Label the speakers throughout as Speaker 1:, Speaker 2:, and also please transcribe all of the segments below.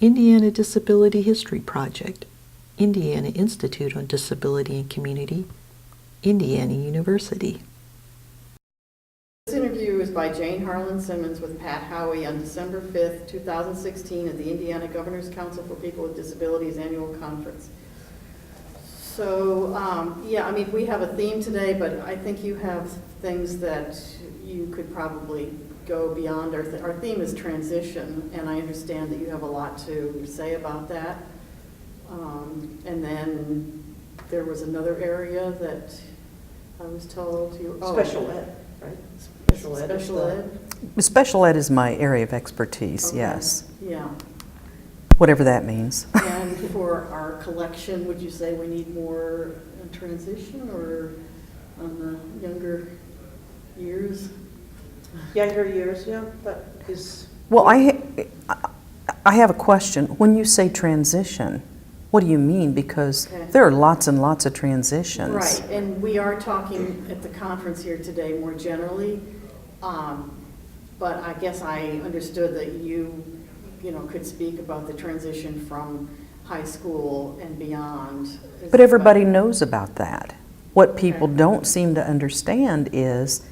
Speaker 1: Indiana Disability History Project, Indiana Institute on Disability and Community, Indiana University.
Speaker 2: This interview is by Jane Harlan Simmons with Pat Howey on December 5th, 2016 at the Indiana Governor's Council for People with Disabilities Annual Conference. So, yeah, I mean, we have a theme today, but I think you have things that you could probably go beyond. Our theme is transition, and I understand that you have a lot to say about that. And then there was another area that I was told you...
Speaker 3: Oh. Special ed, right?
Speaker 2: Special ed?
Speaker 1: Special ed is my area of expertise, okay. Yes.
Speaker 2: Yeah.
Speaker 1: Whatever that means.
Speaker 2: And for our collection, would you say we need more transition or on the younger years?
Speaker 3: Younger years, yeah, that is...
Speaker 1: Well, I have a question. When you say transition, what do you mean? Because there are lots and lots of transitions.
Speaker 2: Right, and we are talking at the conference here today more generally, but I guess I understood that you could speak about the transition from high school and beyond.
Speaker 1: But everybody knows about that. What people don't seem to understand is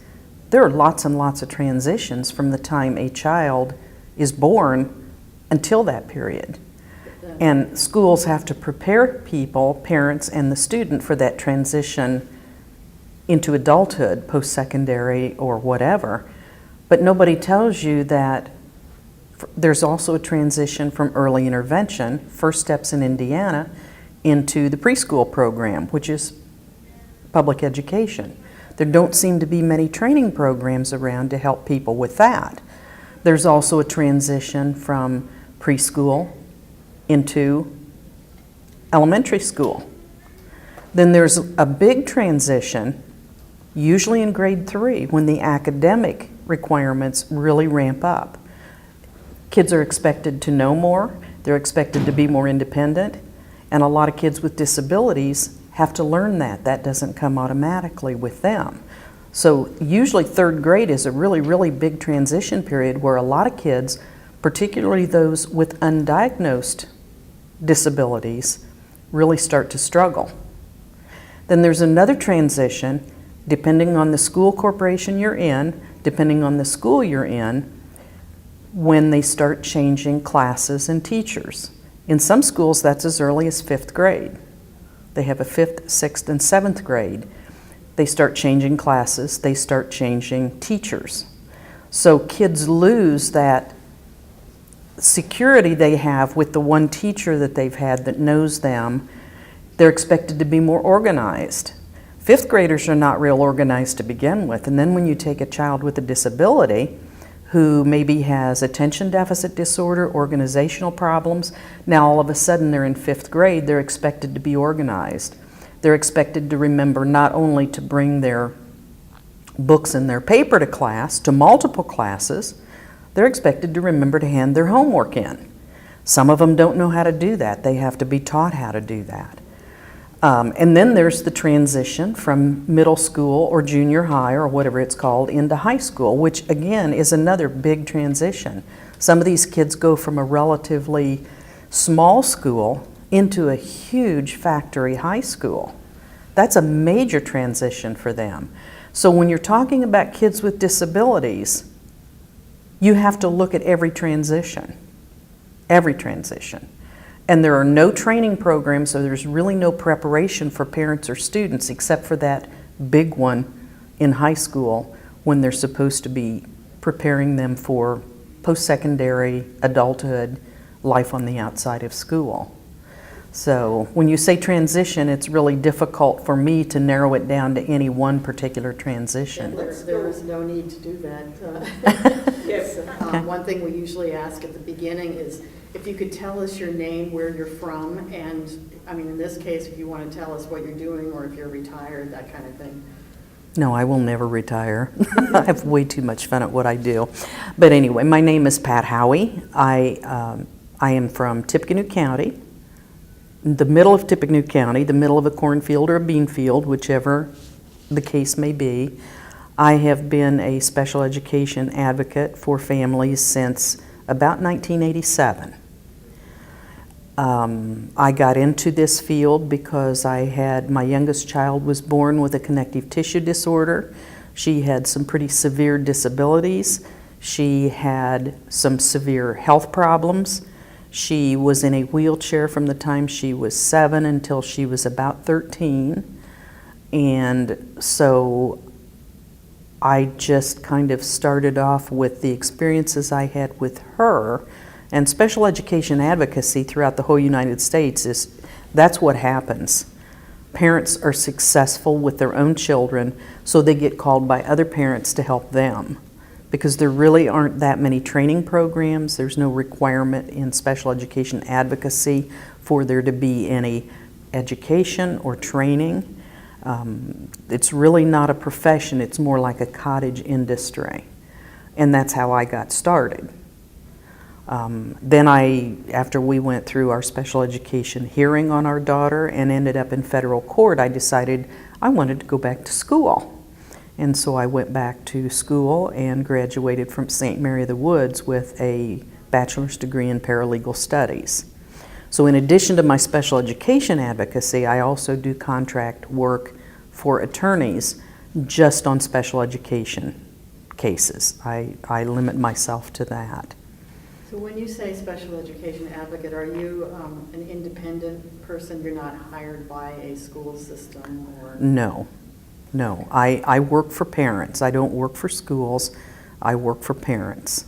Speaker 1: there are lots and lots of transitions from the time a child is born until that period. And schools have to prepare people, parents and the student, for that transition into adulthood, post-secondary or whatever. But nobody tells you that there's also a transition from early intervention, First Steps in Indiana, into the preschool program, which is public education. There don't seem to be many training programs around to help people with that. There's also a transition from preschool into elementary school. Then there's a big transition, usually in grade 3, when the academic requirements really ramp up. Kids are expected to know more, they're expected to be more independent, and a lot of kids with disabilities have to learn that. That doesn't come automatically with them. So usually 3rd grade is a really, really big transition period where a lot of kids, particularly those with undiagnosed disabilities, really start to struggle. Then there's another transition, depending on the school corporation you're in, depending on the school you're in, when they start changing classes and teachers. In some schools, that's as early as 5th grade. They have a 5th, 6th, and 7th grade. They start changing classes, they start changing teachers. So kids lose that security they have with the one teacher that they've had that knows them. They're expected to be more organized. 5th graders are not real organized to begin with, and then when you take a child with a disability who maybe has attention deficit disorder, organizational problems, now all of a sudden they're in 5th grade, they're expected to be organized. They're expected to remember not only to bring their books and their paper to class, to multiple classes, they're expected to remember to hand their homework in. Some of them don't know how to do that. They have to be taught how to do that. And then there's the transition from middle school or junior high or whatever it's called into high school, which again is another big transition. Some of these kids go from a relatively small school into a huge factory high school. That's a major transition for them. So when you're talking about kids with disabilities, you have to look at every transition. Every transition. And there are no training programs, so there's really no preparation for parents or students except for that big one in high school when they're supposed to be preparing them for post-secondary, adulthood, life on the outside of school. So when you say transition, it's really difficult for me to narrow it down to any one particular transition.
Speaker 2: There is no need to do that. Yes. One thing we usually ask at the beginning is if you could tell us your name, where you're from, and I mean in this case if you want to tell us what you're doing or if you're retired, that kind of thing.
Speaker 1: No, I will never retire. I have way too much fun at what I do. But anyway, my name is Pat Howey. I am from Tippecanoe County, the middle of Tippecanoe County, the middle of a cornfield or a bean field, whichever the case may be. I have been a special education advocate for families since about 1987. I got into this field because my youngest child was born with a connective tissue disorder. She had some pretty severe disabilities. She had some severe health problems. She was in a wheelchair from the time she was 7 until she was about 13. And so I just kind of started off with the experiences I had with her. And special education advocacy throughout the whole United States that's what happens. Parents are successful with their own children, so they get called by other parents to help them. Because there really aren't that many training programs. There's no requirement in special education advocacy for there to be any education or training. It's really not a profession. It's more like a cottage industry. And that's how I got started. Then after we went through our special education hearing on our daughter and ended up in federal court, I decided I wanted to go back to school. And so I went back to school and graduated from St. Mary of the Woods with a bachelor's degree in paralegal studies. So in addition to my special education advocacy, I also do contract work for attorneys just on special education cases. I limit myself to that.
Speaker 2: So when you say special education advocate, are you an independent person? You're not hired by a school system or?
Speaker 1: No. I work for parents. I don't work for schools. I work for parents.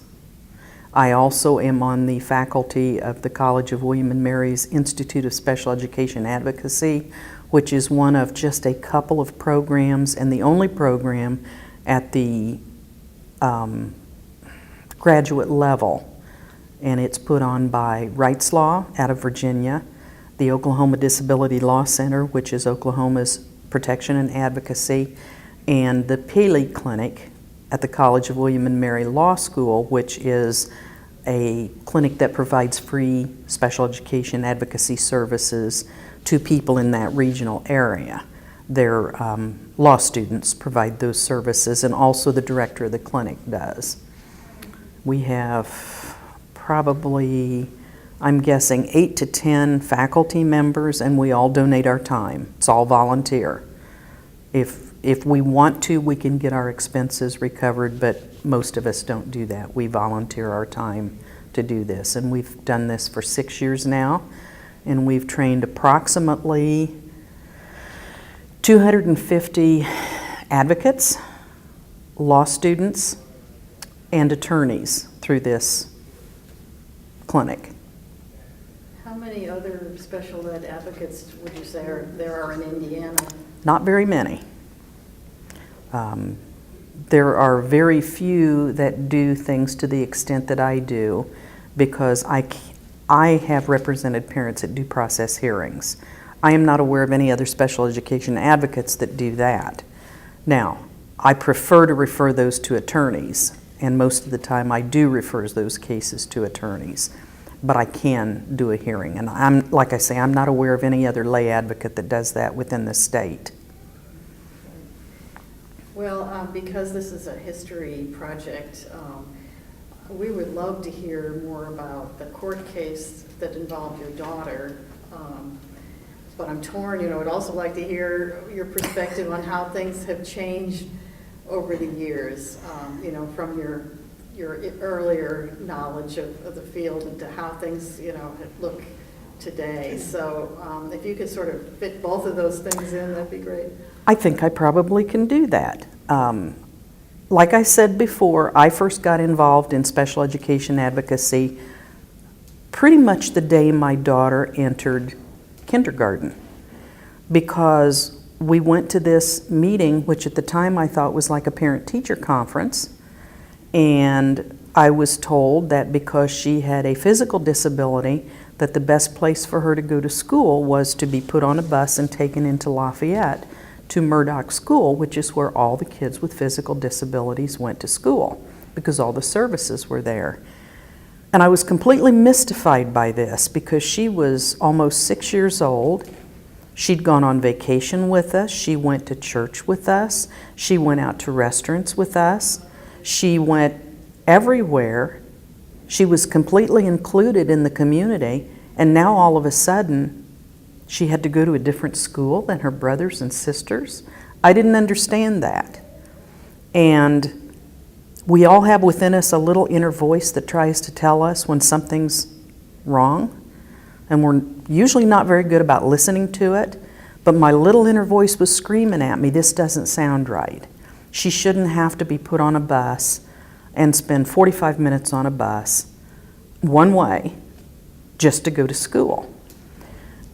Speaker 1: I also am on the faculty of the College of William and Mary's Institute of Special Education Advocacy, which is one of just a couple of programs and the only program at the graduate level. And it's put on by Rights Law out of Virginia, the Oklahoma Disability Law Center, which is Oklahoma's protection and advocacy, and the Paley Clinic at the College of William and Mary Law School, which is a clinic that provides free special education advocacy services to people in that regional area. Their law students provide those services, and also the director of the clinic does. We have probably, I'm guessing, 8 to 10 faculty members, and we all donate our time. It's all volunteer. If we want to, we can get our expenses recovered, but most of us don't do that. We volunteer our time to do this, and we've done this for 6 years now, and we've trained approximately 250 advocates, law students, and attorneys through this clinic.
Speaker 2: How many other special ed advocates would you say there are in Indiana?
Speaker 1: Not very many. There are very few that do things to the extent that I do, because I have represented parents at due process hearings. I am not aware of any other special education advocates that do that. Now, I prefer to refer those to attorneys, and most of the time I do refer those cases to attorneys, but I can do a hearing. And like I say, I'm not aware of any other lay advocate that does that within the state.
Speaker 2: Well, because this is a history project, we would love to hear more about the court case that involved your daughter. But I'm torn, I'd also like to hear your perspective on how things have changed over the years, from your earlier knowledge of the field into how things, look today. So if you could sort of fit both of those things in, that'd be great.
Speaker 1: I think I probably can do that. Like I said before, I first got involved in special education advocacy pretty much the day my daughter entered kindergarten, because we went to this meeting, which at the time I thought was like a parent-teacher conference, and I was told that because she had a physical disability, that the best place for her to go to school was to be put on a bus and taken into Lafayette to Murdoch School, which is where all the kids with physical disabilities went to school, because all the services were there. And I was completely mystified by this, because she was almost 6 years old. She'd gone on vacation with us. She went to church with us. She went out to restaurants with us. She went everywhere. She was completely included in the community, And now all of a sudden, she had to go to a different school than her brothers and sisters. I didn't understand that. And we all have within us a little inner voice that tries to tell us when something's wrong. And we're usually not very good about listening to it. But my little inner voice was screaming at me, this doesn't sound right. She shouldn't have to be put on a bus and spend 45 minutes on a bus, one way, just to go to school.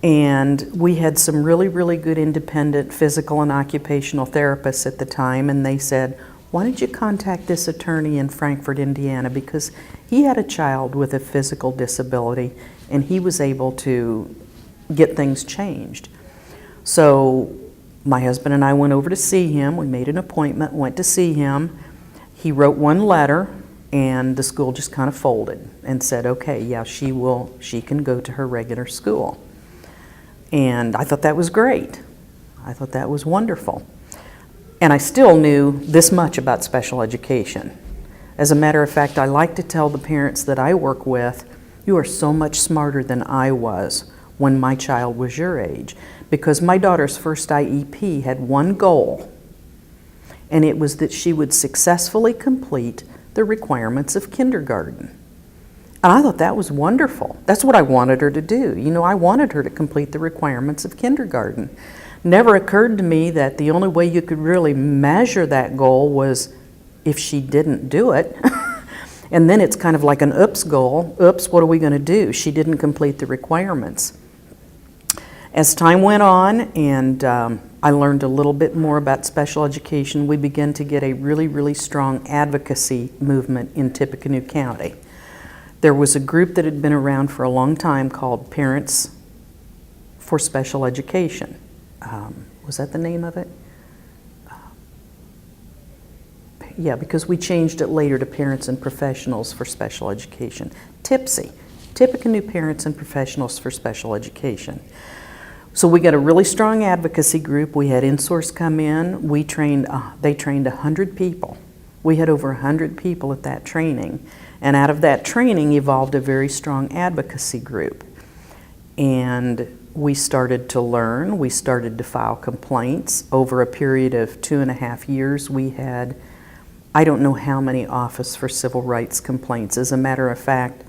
Speaker 1: And we had some really, really good independent physical and occupational therapists at the time, and they said, why don't you contact this attorney in Frankfort, Indiana, because he had a child with a physical disability, and he was able to get things changed. So my husband and I went over to see him. We made an appointment, went to see him. He wrote one letter, and the school just kind of folded and said, okay, yeah, she can go to her regular school. And I thought that was great. I thought that was wonderful. And I still knew this much about special education. As a matter of fact, I like to tell the parents that I work with, you are so much smarter than I was when my child was your age. Because my daughter's first IEP had one goal, and it was that she would successfully complete the requirements of kindergarten. And I thought that was wonderful. That's what I wanted her to do. You know, I wanted her to complete the requirements of kindergarten. Never occurred to me that the only way you could really measure that goal was if she didn't do it. And then it's kind of like an oops goal. Oops, what are we going to do? She didn't complete the requirements. As time went on and I learned a little bit more about special education, we began to get a really, really strong advocacy movement in Tippecanoe County. There was a group that had been around for a long time called Parents for Special Education. Was that the name of it? Yeah, because we changed it later to Parents and Professionals for Special Education. TIPSE, Tippecanoe Parents and Professionals for Special Education. So we got a really strong advocacy group. We had in-source come in. They trained 100 people. We had over 100 people at that training. And out of that training evolved a very strong advocacy group. And we started to learn. We started to file complaints. Over a period of 2.5 years, we had, I don't know how many Office for Civil Rights complaints. As a matter of fact,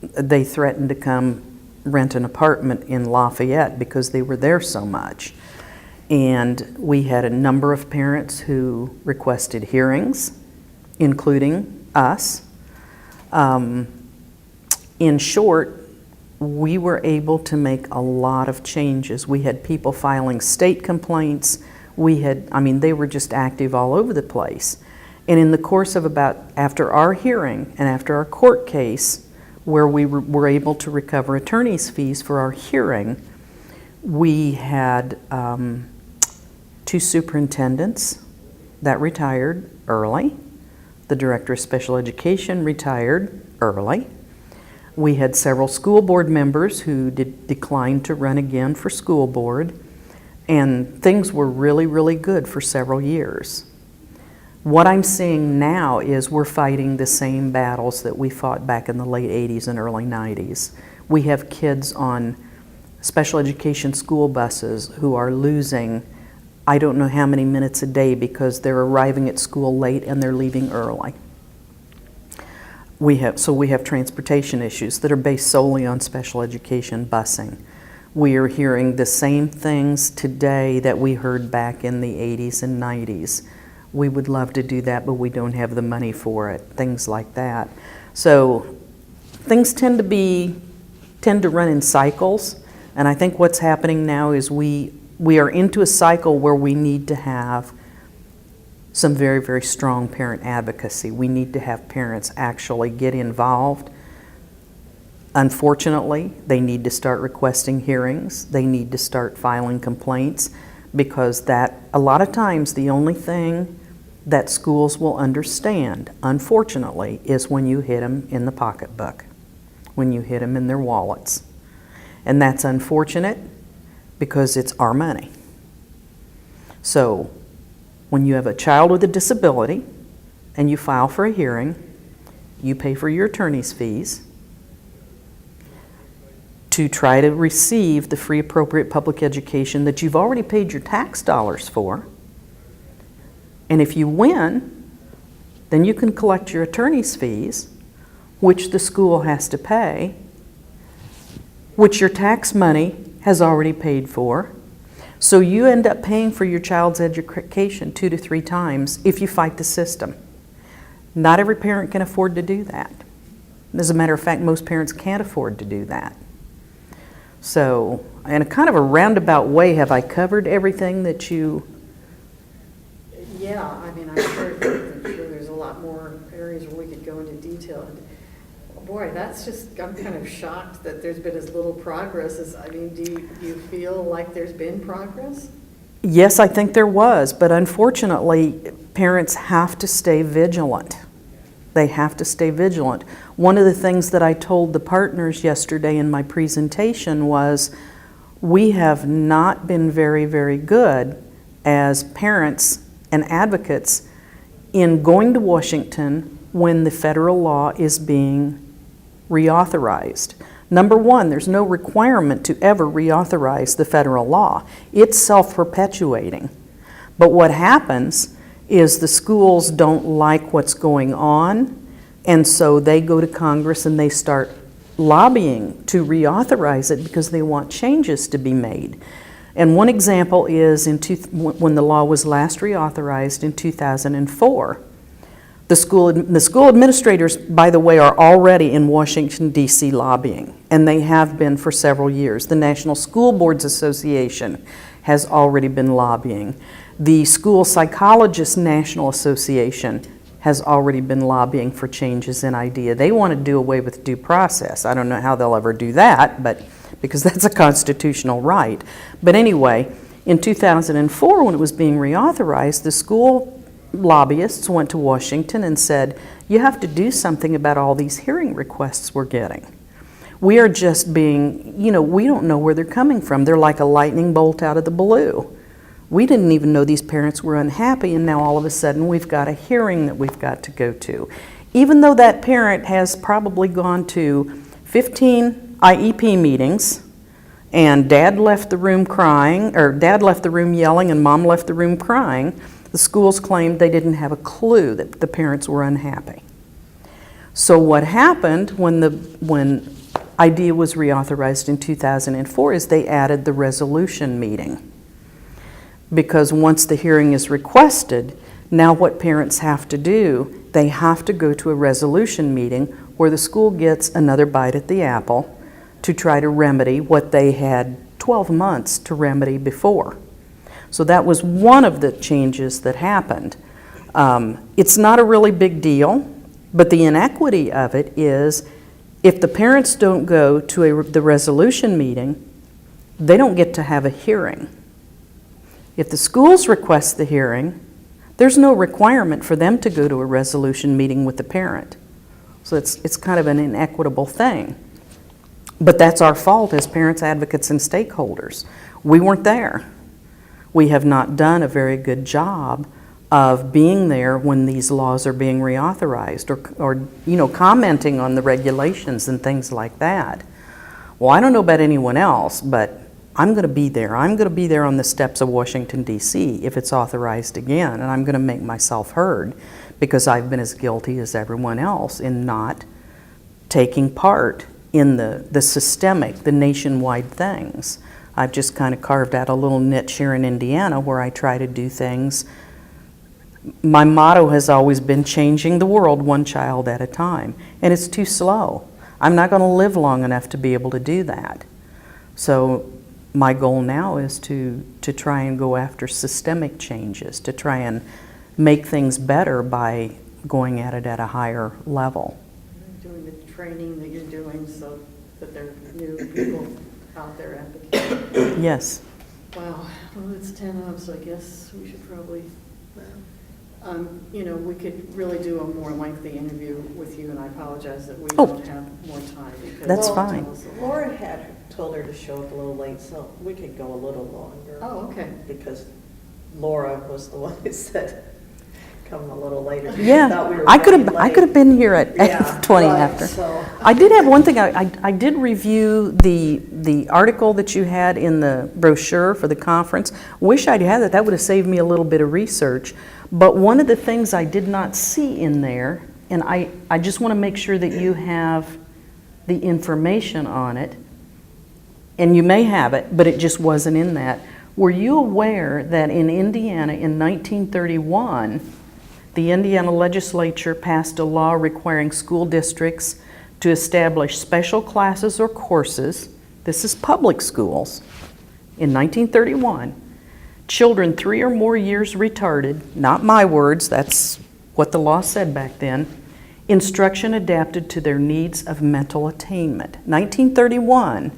Speaker 1: they threatened to come rent an apartment in Lafayette because they were there so much. And we had a number of parents who requested hearings, including us. In short, we were able to make a lot of changes. We had people filing state complaints. They were just active all over the place. And in the course of after our hearing and after our court case, where we were able to recover attorney's fees for our hearing, we had 2 superintendents that retired early. The director of special education retired early. We had several school board members who declined to run again for school board, and things were really, really good for several years. What I'm seeing now is we're fighting the same battles that we fought back in the late 80s and early 90s. We have kids on special education school buses who are losing I don't know how many minutes a day because they're arriving at school late and they're leaving early. We have transportation issues that are based solely on special education busing. We are hearing the same things today that we heard back in the 80s and 90s. We would love to do that, but we don't have the money for it, things like that. So things tend to run in cycles, and I think what's happening now is we are into a cycle where we need to have some very, very strong parent advocacy. We need to have parents actually get involved. Unfortunately, they need to start requesting hearings. They need to start filing complaints, because that, a lot of times, the only thing that schools will understand, unfortunately, is when you hit them in the pocketbook, when you hit them in their wallets. And that's unfortunate because it's our money. So when you have a child with a disability and you file for a hearing, you pay for your attorney's fees. to try to receive the free appropriate public education that you've already paid your tax dollars for. And if you win, then you can collect your attorney's fees, which the school has to pay, which your tax money has already paid for. So you end up paying for your child's education 2 to 3 times if you fight the system. Not every parent can afford to do that. As a matter of fact, most parents can't afford to do that. So, in a kind of a roundabout way, have I covered everything that you...
Speaker 2: Yeah, I mean, I'm sure there's a lot more areas where we could go into detail. Boy, that's just, I'm kind of shocked that there's been as little progress as, I mean, do you feel like there's been progress?
Speaker 1: Yes, I think there was, but unfortunately, parents have to stay vigilant. They have to stay vigilant. One of the things that I told the partners yesterday in my presentation was we have not been very, very good as parents and advocates in going to Washington when the federal law is being reauthorized. Number one, there's no requirement to ever reauthorize the federal law. It's self-perpetuating. But what happens is the schools don't like what's going on, and so they go to Congress and they start lobbying to reauthorize it because they want changes to be made. And one example is when the law was last reauthorized in 2004. The school administrators, by the way, are already in Washington, D.C. lobbying, and they have been for several years. The National School Boards Association has already been lobbying. The School Psychologists National Association has already been lobbying for changes in IDEA. They want to do away with due process. I don't know how they'll ever do that, but because that's a constitutional right. But anyway, in 2004, when it was being reauthorized, the school lobbyists went to Washington and said, you have to do something about all these hearing requests we're getting. We are just being, we don't know where they're coming from. They're like a lightning bolt out of the blue. We didn't even know these parents were unhappy, and now all of a sudden we've got a hearing that we've got to go to. Even though that parent has probably gone to 15 IEP meetings, and dad left the room crying, or dad left the room yelling and mom left the room crying, the schools claimed they didn't have a clue that the parents were unhappy. So what happened when IDEA was reauthorized in 2004 is they added the resolution meeting. Because once the hearing is requested, now what parents have to do, they have to go to a resolution meeting where the school gets another bite at the apple to try to remedy what they had 12 months to remedy before. So that was one of the changes that happened. It's not a really big deal, but the inequity of it is if the parents don't go to the resolution meeting, they don't get to have a hearing. If the schools request the hearing, there's no requirement for them to go to a resolution meeting with the parent. So it's kind of an inequitable thing. But that's our fault as parents, advocates, and stakeholders. We weren't there. We have not done a very good job of being there when these laws are being reauthorized or commenting on the regulations and things like that. Well, I don't know about anyone else, but I'm going to be there. I'm going to be there on the steps of Washington, D.C. if it's authorized again, and I'm going to make myself heard because I've been as guilty as everyone else in not taking part in the systemic, the nationwide things. I've just kind of carved out a little niche here in Indiana where I try to do things. My motto has always been changing the world one child at a time, and it's too slow. I'm not going to live long enough to be able to do that. So my goal now is to try and go after systemic changes, to try and make things better by going at it at a higher level.
Speaker 2: Doing the training that you're doing so that there are new people out there advocating.
Speaker 1: Yes.
Speaker 2: Wow, well, it's 10 of, so I guess we should probably, we could really do a more lengthy interview with you, and I apologize that we don't have more time. Because
Speaker 1: That's fine.
Speaker 3: Laura had told her to show up a little late, so we could go a little longer.
Speaker 2: Oh, okay.
Speaker 3: Because Laura was the one who said, come a little later. Thought we
Speaker 1: Yeah,
Speaker 3: were
Speaker 1: I could
Speaker 3: running
Speaker 1: have
Speaker 3: late.
Speaker 1: been here at
Speaker 3: Yeah,
Speaker 1: 20
Speaker 3: right,
Speaker 1: after.
Speaker 3: so-
Speaker 1: I did have one thing, I did review the article that you had in the brochure for the conference. Wish I'd had that, that would have saved me a little bit of research. But one of the things I did not see in there, and I just want to make sure that you have the information on it, and you may have it, but it just wasn't in that. Were you aware that in Indiana in 1931, the Indiana legislature passed a law requiring school districts to establish special classes or courses, this is public schools, in 1931, children 3 or more years retarded, not my words, that's what the law said back then, instruction adapted to their needs of mental attainment. 1931,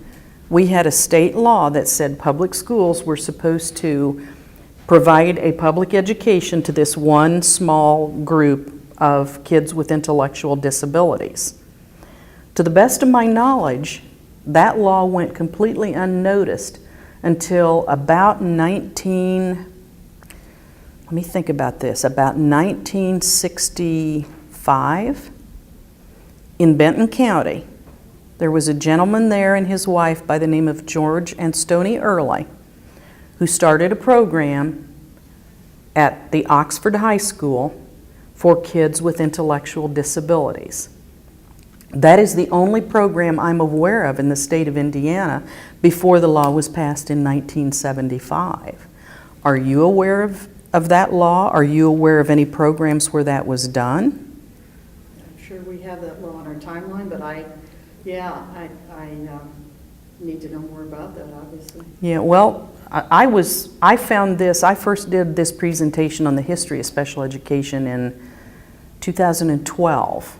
Speaker 1: we had a state law that said public schools were supposed to provide a public education to this one small group of kids with intellectual disabilities. To the best of my knowledge, that law went completely unnoticed until about let me think about this, about 1965 in Benton County. There was a gentleman there and his wife by the name of George and Stoney Early, who started a program at the Oxford High School for kids with intellectual disabilities. That is the only program I'm aware of in the state of Indiana before the law was passed in 1975. Are you aware of that law? Are you aware of any programs where that was done?
Speaker 2: I'm sure we have that law on our timeline, but I need to know more about that, obviously.
Speaker 1: Yeah, well, I found this, I first did this presentation on the history of special education in 2012,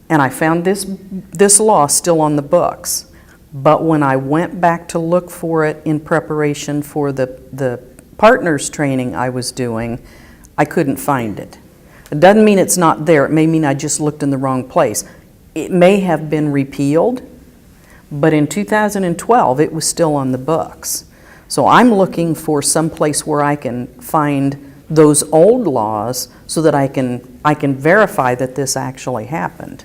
Speaker 1: and I found this law still on the books. But when I went back to look for it in preparation for the partners training I was doing, I couldn't find it. It doesn't mean it's not there, it may mean I just looked in the wrong place. It may have been repealed, but in 2012 it was still on the books. So I'm looking for some place where I can find those old laws so that I can verify that this actually happened.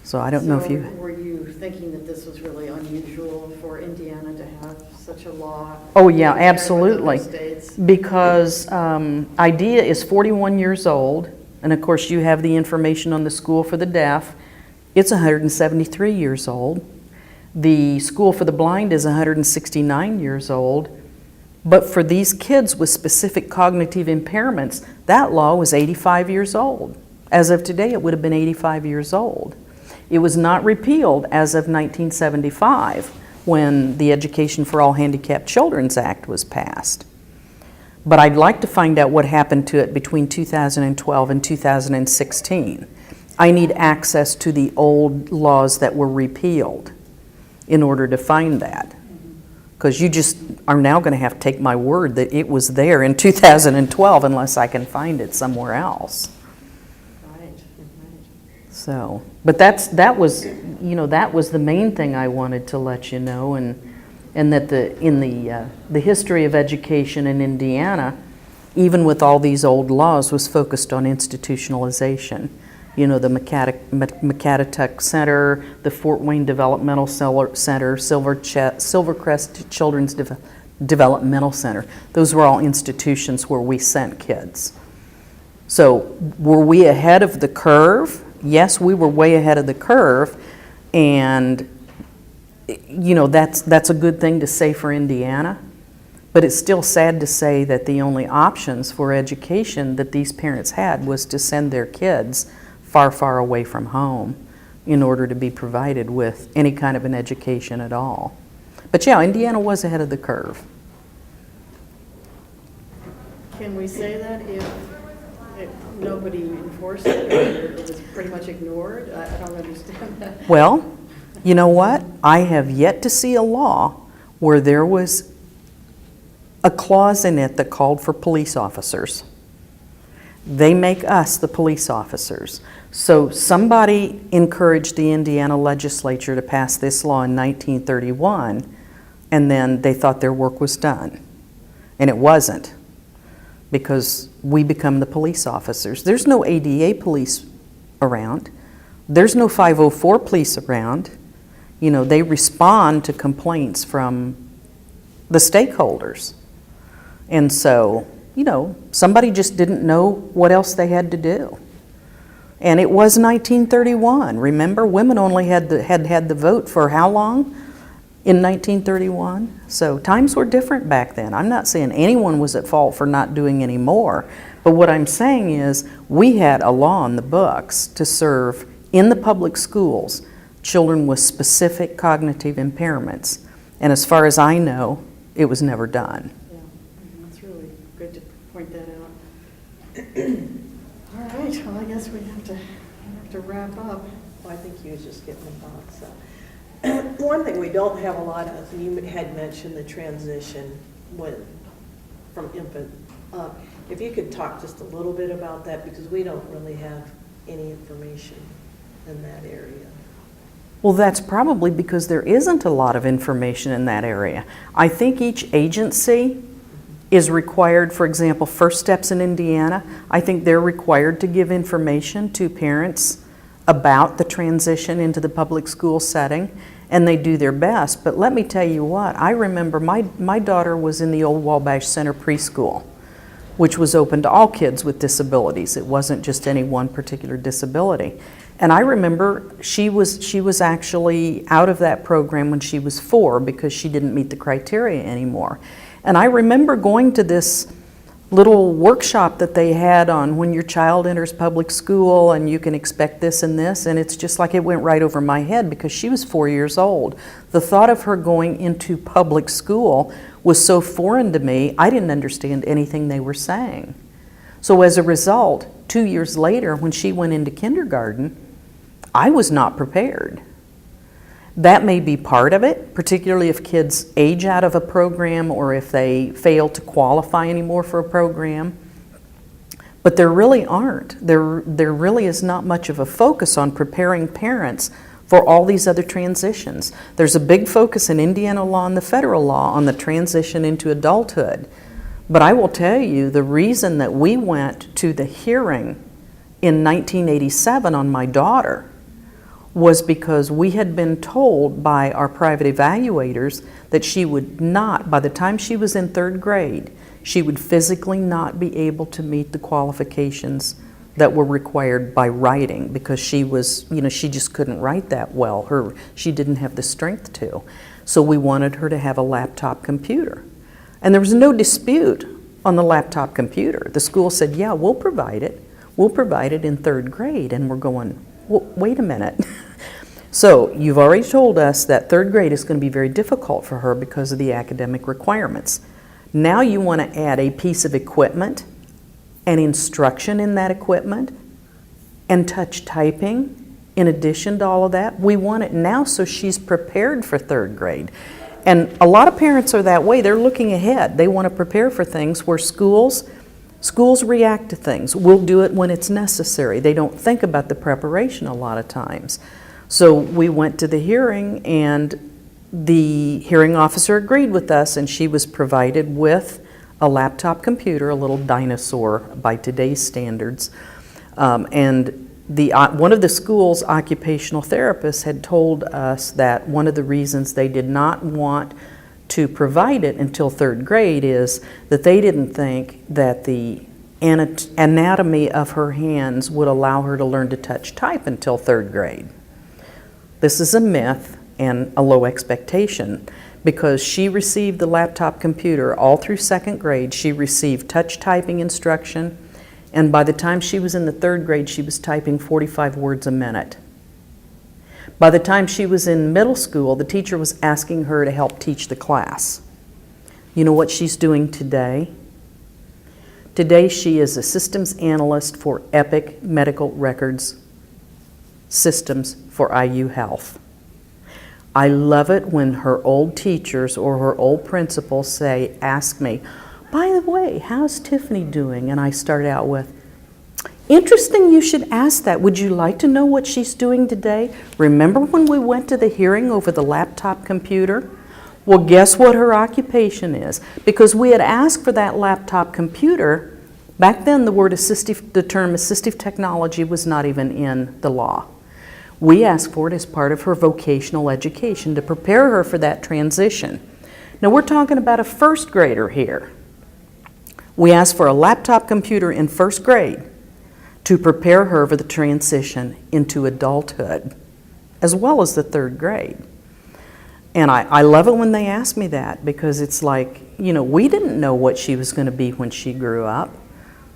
Speaker 1: So I don't know if you...
Speaker 2: Were you thinking that this was really unusual for Indiana to have such a law?
Speaker 1: Oh yeah,
Speaker 2: compared with
Speaker 1: absolutely.
Speaker 2: other states?
Speaker 1: Because IDEA is 41 years old, and of course you have the information on the School for the Deaf. It's 173 years old. The School for the Blind is 169 years old. But for these kids with specific cognitive impairments, that law was 85 years old. As of today, it would have been 85 years old. It was not repealed as of 1975 when the Education for All Handicapped Children's Act was passed. But I'd like to find out what happened to it between 2012 and 2016. I need access to the old laws that were repealed in order to find that. Because you just are now going to have to take my word that it was there in 2012 unless I can find it somewhere else.
Speaker 2: Right.
Speaker 1: So, but that was the main thing I wanted to let you know, and that in the history of education in Indiana, even with all these old laws, was focused on institutionalization. You know, the McCatatuck Center, the Fort Wayne Developmental Center, Silvercrest Children's Developmental Center. Those were all institutions where we sent kids. So were we ahead of the curve? Yes, we were way ahead of the curve, and you know, that's a good thing to say for Indiana, but it's still sad to say that the only options for education that these parents had was to send their kids far, far away from home in order to be provided with any kind of an education at all. But yeah, Indiana was ahead of the curve.
Speaker 2: Can we say that if nobody enforced it, or it was pretty much ignored? I don't understand that.
Speaker 1: Well, you know what? I have yet to see a law where there was a clause in it that called for police officers. They make us the police officers. So somebody encouraged the Indiana legislature to pass this law in 1931, and then they thought their work was done. And it wasn't. because we become the police officers. There's no ADA police around. There's no 504 police around. You know, they respond to complaints from the stakeholders. And so, you know, somebody just didn't know what else they had to do. And it was 1931. Remember, women only had the vote for how long in 1931? So times were different back then. I'm not saying anyone was at fault for not doing any more, but what I'm saying is we had a law in the books to serve in the public schools children with specific cognitive impairments. And as far as I know, it was never done.
Speaker 2: Yeah, that's really good to point that out. All right, well, I guess we have to wrap up.
Speaker 3: Well, I think he was just getting the thoughts. So. One thing we don't have a lot of, you had mentioned the transition from infant up. If you could talk just a little bit about that, because we don't really have any information in that area.
Speaker 1: Well, that's probably because there isn't a lot of information in that area. I think each agency is required, for example, First Steps in Indiana, I think they're required to give information to parents about the transition into the public school setting, and they do their best. But let me tell you what, I remember my daughter was in the old Wabash Center preschool, which was open to all kids with disabilities. It wasn't just any one particular disability. And I remember she was actually out of that program when she was 4 because she didn't meet the criteria anymore. And I remember going to this little workshop that they had on when your child enters public school and you can expect this and this, and it's just like it went right over my head because she was 4 years old. The thought of her going into public school was so foreign to me, I didn't understand anything they were saying. So as a result, 2 years later, when she went into kindergarten, I was not prepared. That may be part of it, particularly if kids age out of a program or if they fail to qualify anymore for a program. But there really aren't. There really is not much of a focus on preparing parents for all these other transitions. There's a big focus in Indiana law and the federal law on the transition into adulthood. But I will tell you, the reason that we went to the hearing in 1987 on my daughter was because we had been told by our private evaluators that she would not, by the time she was in 3rd grade, she would physically not be able to meet the qualifications that were required by writing because she was, you know, she just couldn't write that well. She didn't have the strength to. So we wanted her to have a laptop computer. And there was no dispute on the laptop computer. The school said, yeah, we'll provide it. We'll provide it in 3rd grade. And we're going, well, wait a minute. So you've already told us that 3rd grade is going to be very difficult for her because of the academic requirements. Now you want to add a piece of equipment and instruction in that equipment and touch typing in addition to all of that. We want it now so she's prepared for 3rd grade. And a lot of parents are that way. They're looking ahead. They want to prepare for things where schools react to things. We'll do it when it's necessary. They don't think about the preparation a lot of times. So we went to the hearing and the hearing officer agreed with us and she was provided with a laptop computer, a little dinosaur by today's standards. And one of the school's occupational therapists had told us that one of the reasons they did not want to provide it until 3rd grade is that they didn't think that the anatomy of her hands would allow her to learn to touch type until 3rd grade. This is a myth and a low expectation because she received the laptop computer all through 2nd grade. She received touch typing instruction, and by the time she was in the 3rd grade, she was typing 45 words a minute. By the time she was in middle school, the teacher was asking her to help teach the class. You know what she's doing today? Today she is a systems analyst for Epic Medical Records Systems for IU Health. I love it when her old teachers or her old principals ask me, by the way, how's Tiffany doing? And I start out with, interesting you should ask that. Would you like to know what she's doing today? Remember when we went to the hearing over the laptop computer? Well, guess what her occupation is? Because we had asked for that laptop computer Back then, the term assistive technology was not even in the law. We asked for it as part of her vocational education to prepare her for that transition. Now we're talking about a first grader here. We asked for a laptop computer in first grade to prepare her for the transition into adulthood, as well as the third grade. And I love it when they ask me that, because it's like, you know, we didn't know what she was going to be when she grew up.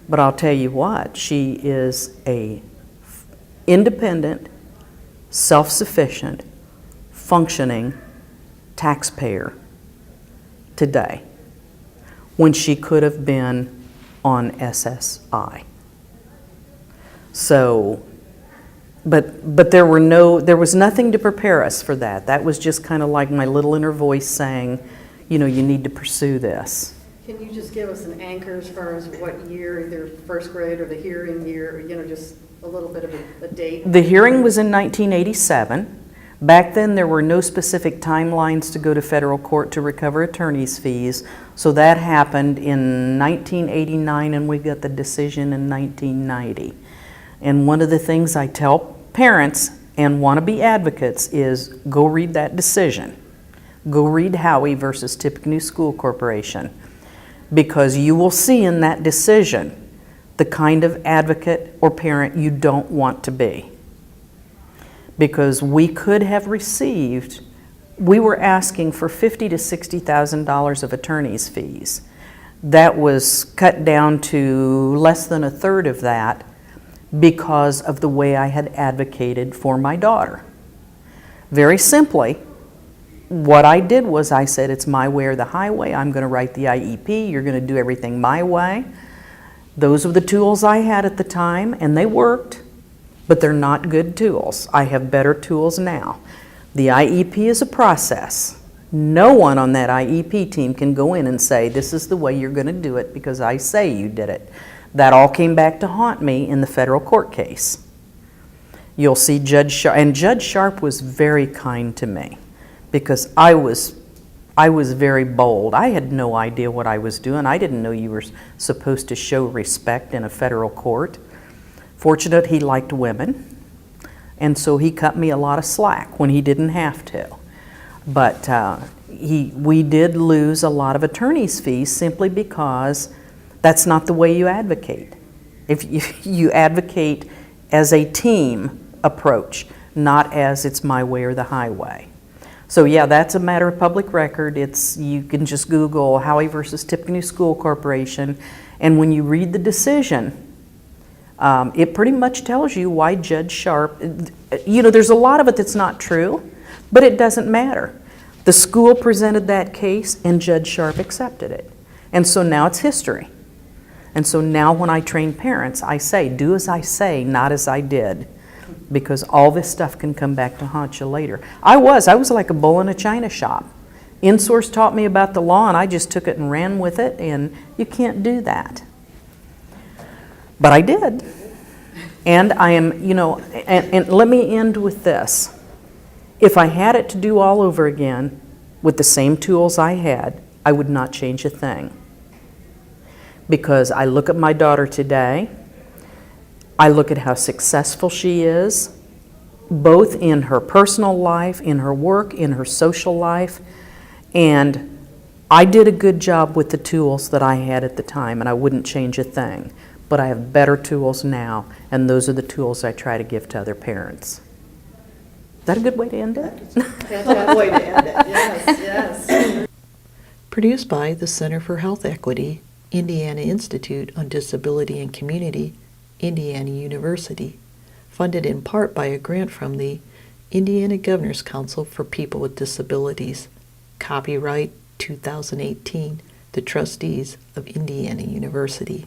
Speaker 1: But I'll tell you what, she is a independent, self-sufficient, functioning taxpayer today, when she could have been on SSI. So, but there was nothing to prepare us for that. That was just kind of like my little inner voice saying, you know, you need to pursue this.
Speaker 2: Can you just give us an anchor as far as what year, either first grade or the hearing year, you know, just a little bit of a date?
Speaker 1: The hearing was in 1987. Back then, there were no specific timelines to go to federal court to recover attorney's fees, so that happened in 1989, and we got the decision in 1990. And one of the things I tell parents and wannabe advocates is go read that decision. Go read Howey versus Tippecanoe School Corporation, because you will see in that decision the kind of advocate or parent you don't want to be. Because we could have received, we were asking for $50,000 to $60,000 of attorney's fees. That was cut down to less than a third of that because of the way I had advocated for my daughter. Very simply, what I did was I said, it's my way or the highway. I'm going to write the IEP. You're going to do everything my way. Those were the tools I had at the time, and they worked, but they're not good tools. I have better tools now. The IEP is a process. No one on that IEP team can go in and say, this is the way you're going to do it because I say you did it. That all came back to haunt me in the federal court case. You'll see Judge Sharp, and Judge Sharp was very kind to me, because I was very bold. I had no idea what I was doing. I didn't know you were supposed to show respect in a federal court. Fortunate he liked women, and so he cut me a lot of slack when he didn't have to. But we did lose a lot of attorney's fees simply because that's not the way you advocate. If you advocate as a team approach, not as it's my way or the highway. So yeah, that's a matter of public record. You can just Google Howey versus Tippecanoe School Corporation, and when you read the decision, it pretty much tells you why Judge Sharp, you know, there's a lot of it that's not true, but it doesn't matter. The school presented that case and Judge Sharp accepted it. And so now it's history. And so now when I train parents, I say, do as I say, not as I did. Because all this stuff can come back to haunt you later. I was like a bull in a china shop. InSource taught me about the law and I just took it and ran with it, and you can't do that. But I did. And I am, you know, and let me end with this. If I had it to do all over again with the same tools I had, I would not change a thing. Because I look at my daughter today, I look at how successful she is, both in her personal life, in her work, in her social life, and I did a good job with the tools that I had at the time, and I wouldn't change a thing. But I have better tools now, and those are the tools I try to give to other parents. Is that a good way to end it?
Speaker 2: Fantastic way to end it, yes, yes.
Speaker 4: Produced by the Center for Health Equity, Indiana Institute on Disability and Community, Indiana University, funded in part by a grant from the Indiana Governor's Council for People with Disabilities. Copyright 2018, the Trustees of Indiana University.